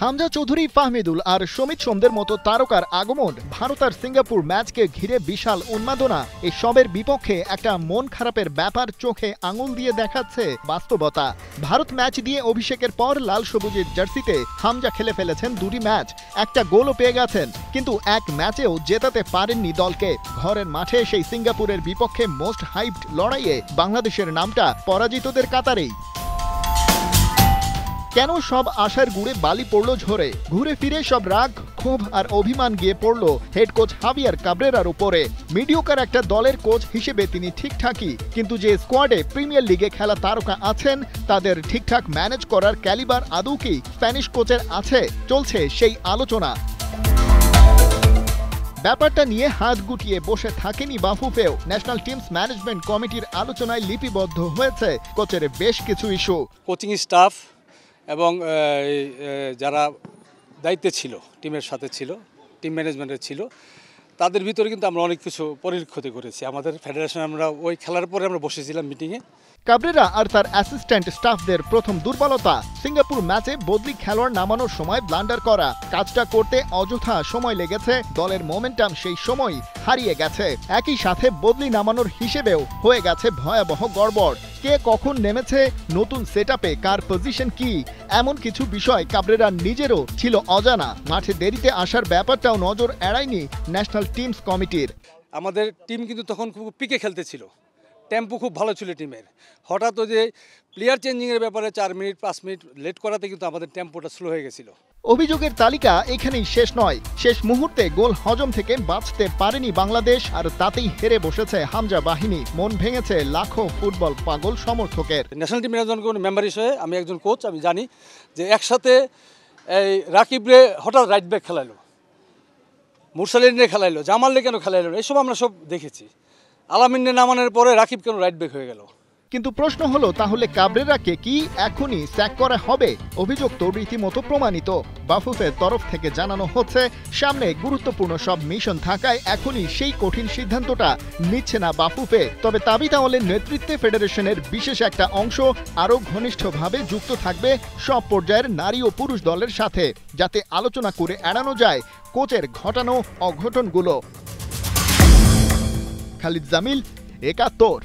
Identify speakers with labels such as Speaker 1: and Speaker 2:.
Speaker 1: হামজা চৌধুরী, ফাহমিদুল আর সমিত সোমদের মতো তারকার আগমন, ভারত আর সিঙ্গাপুর ম্যাচকে ঘিরে বিশাল উন্মাদনা, এসবের বিপক্ষে একটা মন খারাপের ব্যাপার চোখে আঙুল দিয়ে দেখাচ্ছে বাস্তবতা। ভারত ম্যাচ দিয়ে অভিষেকের পর লাল সবুজের জার্সিতে হামজা খেলে ফেলেছেন দুটি ম্যাচ, একটা গোলও পেয়ে গেছেন, কিন্তু এক ম্যাচেও জেতাতে পারেননি দলকে। ঘরের মাঠে সেই সিঙ্গাপুরের বিপক্ষে মোস্ট হাইপড লড়াইয়ে বাংলাদেশের নামটা পরাজিতদের কাতারেই। কেন সব আশার গুড়ে বালি পড়ল ঝরে? ঘুরে ফিরে সব রাগ, ক্ষোভ আর অভিমান গিয়ে পড়ল হেড কোচ হাভিয়ার কাব্রেরার উপরে। মিডিওকার একটা দলের কোচ হিসেবে তিনি ঠিকঠাকই, কিন্তু যে স্কোয়াডে প্রিমিয়ার লিগে খেলা তারকা আছেন তাদের ঠিকঠাক ম্যানেজ করার ক্যালিবার আদৌ কি স্প্যানিশ কোচের আছে? চলছে সেই আলোচনা। ব্যাপারটা নিয়ে হাত গুটিয়ে বসে থাকেনি বাফুফেও। ন্যাশনাল টিমস ম্যানেজমেন্ট কমিটির আলোচনায় লিপিবদ্ধ হয়েছে কোচের বেশ কিছু ইস্যু।
Speaker 2: কোচিং স্টাফ এবং যারা দায়িত্বে ছিল, টিমের সাথে ছিল, টিম ম্যানেজমেন্টের ছিল, তাদের ভিতরে কিন্তু আমরা অনেক কিছু পরিলক্ষিত করেছি। আমাদের ফেডারেশনে আমরা ওই খেলার পরে আমরা বসেছিলাম মিটিংয়ে।
Speaker 1: কাবরেরা আর তার অ্যাসিস্ট্যান্ট স্টাফদের প্রথম দুর্বলতা, সিঙ্গাপুর ম্যাচে বদলি খেলোয়াড় নামানোর সময় ব্লান্ডার করা। কাজটা করতে অযথা সময় লেগেছে, দলের মোমেন্টাম সেই সময় হারিয়ে গেছে। একই সাথে বদলি নামানোর হিসেবেও হয়ে গেছে ভয়াবহ গড়বড়। কে কখন নেমেছে, নতুন সেটআপে কার পজিশন কি, এমন কিছু বিষয় কাবরেরা নিজেরও ছিল অজানা। মাঠে দেরিতে আসার ব্যাপারটাও নজর এড়ায়নি ন্যাশনাল টিমস কমিটির।
Speaker 2: আমাদের টিম কিন্তু তখন খুব পিকে খেলতেছিল, টেম্পো খুব ভালো ছিল টিমের। হঠাৎ যে প্লেয়ার চেঞ্জিংয়ের ব্যাপারে 4 মিনিট 5 মিনিট লেট করাতে কিন্তু আমাদের টেম্পোটা স্লো হয়ে গেছিল।
Speaker 1: অভিযোগের তালিকা এখানেই শেষ নয়। শেষ মুহূর্তে গোল হজম থেকে বাঁচতে পারেনি বাংলাদেশ, আর তাতেই হেরে বসেছে হামজা বাহিনী। মন ভেঙেছে লাখো ফুটবল পাগল সমর্থকের।
Speaker 2: ন্যাশনাল টিমের একজন মেম্বার হিসেবে আমি একজন কোচ, আমি জানি যে একসাথে এই রাকিবরে হঠাৎ রাইট ব্যাক খেলাইলো, মুরসালিনে খেলাইলো, জামালরে কেন খেলাইলো, এইসব আমরা সব দেখেছি। আলামিনে নামানোর পরে রাকিব কেন রাইট ব্যাক হয়ে গেল?
Speaker 1: কিন্তু প্রশ্ন হলো, তাহলে কাবরেরাকে কি এখনই স্যাক করা হবে? অভিযোগ তো রীতিমতো প্রমাণিত। বাফুফের তরফ থেকে জানানো হচ্ছে সামনে গুরুত্বপূর্ণ সব মিশন থাকায় এখনই সেই কঠিন সিদ্ধান্তটা নিচ্ছে না বাফুফে। তবে তাবিদ আওয়ালের নেতৃত্বে ফেডারেশনের বিশেষ একটা অংশ আরও ঘনিষ্ঠভাবে যুক্ত থাকবে সব পর্যায়ের নারী ও পুরুষ দলের সাথে, যাতে আলোচনা করে এড়ানো যায় কোচের ঘটানো অঘটনগুলো। খালিদ জামিল, ৭১।